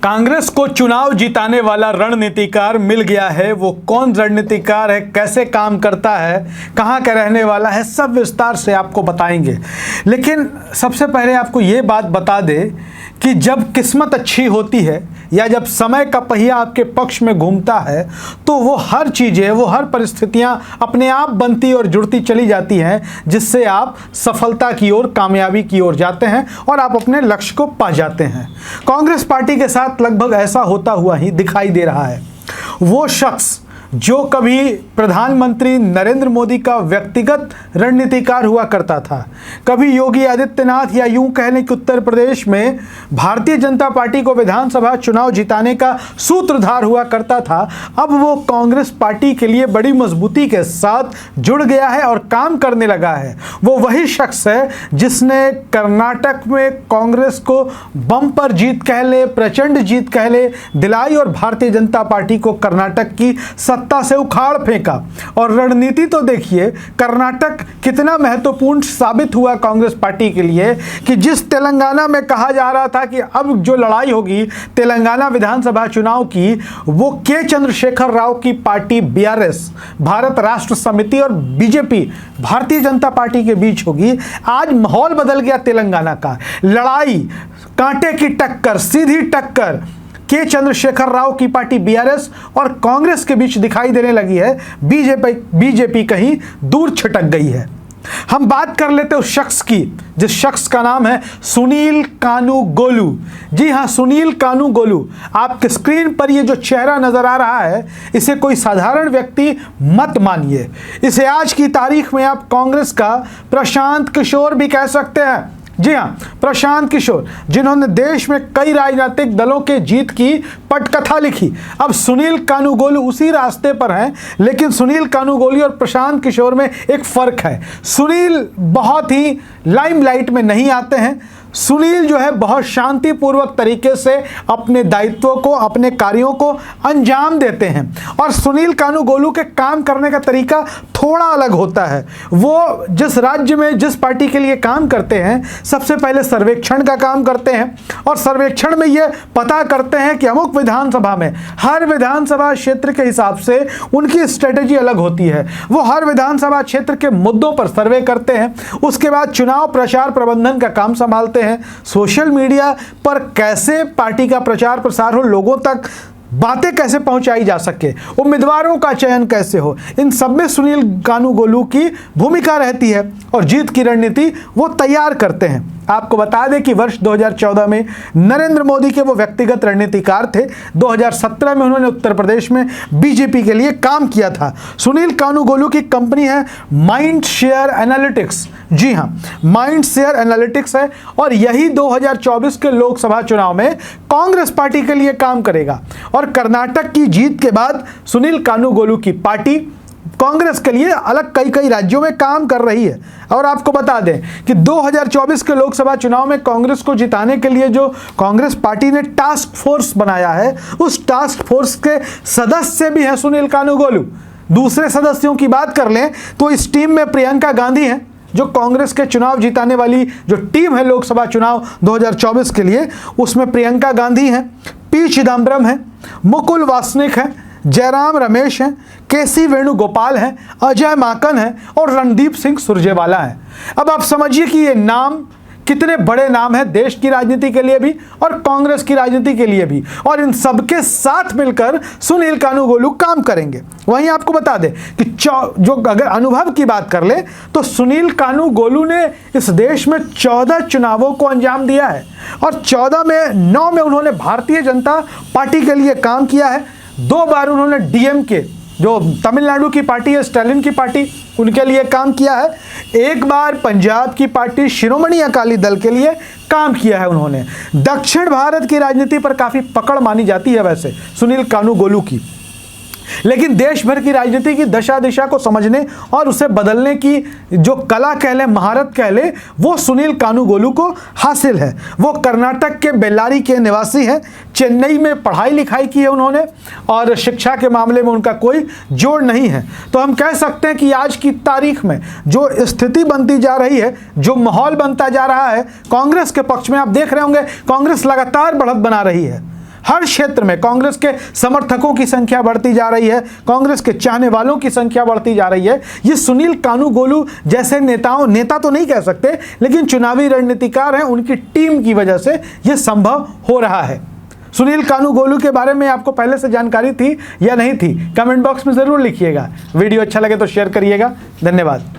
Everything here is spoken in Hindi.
कांग्रेस को चुनाव जिताने वाला रणनीतिकार मिल गया है। वो कौन रणनीतिकार है, कैसे काम करता है, कहां का रहने वाला है, सब विस्तार से आपको बताएंगे। लेकिन सबसे पहले आपको ये बात बता दें कि जब किस्मत अच्छी होती है या जब समय का पहिया आपके पक्ष में घूमता है तो वो हर चीज़ें, वो हर परिस्थितियां अपने आप बनती और जुड़ती चली जाती हैं, जिससे आप सफलता की ओर, कामयाबी की ओर जाते हैं और आप अपने लक्ष्य को पा जाते हैं। कांग्रेस पार्टी के साथ लगभग ऐसा होता हुआ ही दिखाई दे रहा है। वो शख्स जो कभी प्रधानमंत्री नरेंद्र मोदी का व्यक्तिगत रणनीतिकार हुआ करता था, कभी योगी आदित्यनाथ या यूं कह लें कि उत्तर प्रदेश में भारतीय जनता पार्टी को विधानसभा चुनाव जिताने का सूत्रधार हुआ करता था, अब वो कांग्रेस पार्टी के लिए बड़ी मजबूती के साथ जुड़ गया है और काम करने लगा है। वो वही शख्स है जिसने कर्नाटक में कांग्रेस को बम्पर जीत कह ले, प्रचंड जीत कह ले, दिलाई और भारतीय जनता पार्टी को कर्नाटक की सत्ता से उखाड़ फेंका। और रणनीति तो देखिए, कर्नाटक कितना महत्वपूर्ण साबित हुआ कांग्रेस पार्टी के लिए कि जिस तेलंगाना में कहा जा रहा था कि अब जो लड़ाई होगी तेलंगाना विधानसभा चुनाव की, वो के चंद्रशेखर राव की पार्टी बीआरएस, भारत राष्ट्र समिति और बीजेपी, भारतीय जनता पार्टी के बीच होगी। आज माहौल बदल गया तेलंगाना का। लड़ाई, कांटे की टक्कर, सीधी टक्कर के चंद्रशेखर राव की पार्टी बीआरएस और कांग्रेस के बीच दिखाई देने लगी है। बीजेपी कहीं दूर छिटक गई है। हम बात कर लेते हैं उस शख्स की, जिस शख्स का नाम है सुनील कानूगोलू। जी हां, सुनील कानूगोलू। आपके स्क्रीन पर ये जो चेहरा नजर आ रहा है, इसे कोई साधारण व्यक्ति मत मानिए। इसे आज की तारीख में आप कांग्रेस का प्रशांत किशोर भी कह सकते हैं। जी हाँ, प्रशांत किशोर, जिन्होंने देश में कई राजनीतिक दलों के जीत की पटकथा लिखी। अब सुनील कानूगोलू उसी रास्ते पर हैं, लेकिन सुनील कानूगोलू और प्रशांत किशोर में एक फर्क है। सुनील बहुत ही लाइमलाइट में नहीं आते हैं। सुनील जो है बहुत शांतिपूर्वक तरीके से अपने दायित्वों को, अपने कार्यों को अंजाम देते हैं। और सुनील कानूगोलू के काम करने का तरीका थोड़ा अलग होता है। वो जिस राज्य में, जिस पार्टी के लिए काम करते हैं, सबसे पहले सर्वेक्षण का काम करते हैं और सर्वेक्षण में ये पता करते हैं कि अमुक विधानसभा में, हर विधानसभा क्षेत्र के हिसाब से उनकी स्ट्रेटेजी अलग होती है। वो हर विधानसभा क्षेत्र के मुद्दों पर सर्वे करते हैं। उसके बाद चुनाव प्रचार प्रबंधन का काम संभालते हैं। सोशल मीडिया पर कैसे पार्टी का प्रचार प्रसार हो, लोगों तक बातें कैसे पहुंचाई जा सके, उम्मीदवारों का चयन कैसे हो, इन सब में सुनील कानूगोलू की भूमिका रहती है और जीत की रणनीति वो तैयार करते हैं। आपको बता दें कि वर्ष 2014 में नरेंद्र मोदी के वो व्यक्तिगत रणनीतिकार थे। 2017 में उन्होंने उत्तर प्रदेश में बीजेपी के लिए काम किया था। सुनील कानूगोलू की कंपनी है माइंडशेयर एनालिटिक्स। जी हाँ, माइंडशेयर एनालिटिक्स है और यही 2024 के लोकसभा चुनाव में कांग्रेस पार्टी के लिए काम करेगा। और कर्नाटक की जीत के बाद सुनील कानूगोलू की पार्टी कांग्रेस के लिए अलग कई राज्यों में काम कर रही है। और आपको बता दें कि 2024 के लोकसभा चुनाव में कांग्रेस को जिताने के लिए जो कांग्रेस पार्टी ने टास्क फोर्स बनाया है, उस टास्क फोर्स के सदस्य भी हैं सुनील कानूगोलू। दूसरे सदस्यों की बात कर लें तो इस टीम में प्रियंका गांधी हैं, जो कांग्रेस के चुनाव जिताने वाली जो टीम है लोकसभा चुनाव 2024 के लिए, उसमें प्रियंका गांधी हैं, पी चिदम्बरम हैं, मुकुल वासनिक हैं, जयराम रमेश हैं, केसी वेणुगोपाल हैं, अजय माकन हैं और रणदीप सिंह सुरजेवाला हैं। अब आप समझिए कि ये नाम कितने बड़े नाम हैं देश की राजनीति के लिए भी और कांग्रेस की राजनीति के लिए भी। और इन सबके साथ मिलकर सुनील कानूगोलू काम करेंगे। वहीं आपको बता दें कि जो अगर अनुभव की बात कर ले तो सुनील कानूगोलू ने इस देश में 14 चुनावों को अंजाम दिया है और 14 में 9 में उन्होंने भारतीय जनता पार्टी के लिए काम किया है। 2 बार उन्होंने डीएमके, जो तमिलनाडु की पार्टी है, स्टालिन की पार्टी, उनके लिए काम किया है। 1 बार पंजाब की पार्टी शिरोमणि अकाली दल के लिए काम किया है उन्होंने। दक्षिण भारत की राजनीति पर काफ़ी पकड़ मानी जाती है वैसे सुनील कानूगोलू की, लेकिन देश भर की राजनीति की दशा दिशा को समझने और उसे बदलने की जो कला कह ले, महारत कह ले, वो सुनील कानूगोलू को हासिल है। वो कर्नाटक के बेल्लारी के निवासी हैं, चेन्नई में पढ़ाई लिखाई की है उन्होंने और शिक्षा के मामले में उनका कोई जोड़ नहीं है। तो हम कह सकते हैं कि आज की तारीख में जो स्थिति बनती जा रही है, जो माहौल बनता जा रहा है कांग्रेस के पक्ष में, आप देख रहे होंगे कांग्रेस लगातार बढ़त बना रही है। हर क्षेत्र में कांग्रेस के समर्थकों की संख्या बढ़ती जा रही है, कांग्रेस के चाहने वालों की संख्या बढ़ती जा रही है। ये सुनील कानूगोलू जैसे नेता तो नहीं कह सकते, लेकिन चुनावी रणनीतिकार हैं, उनकी टीम की वजह से यह संभव हो रहा है। सुनील कानूगोलू के बारे में आपको पहले से जानकारी थी या नहीं थी, कमेंट बॉक्स में जरूर लिखिएगा। वीडियो अच्छा लगे तो शेयर करिएगा। धन्यवाद।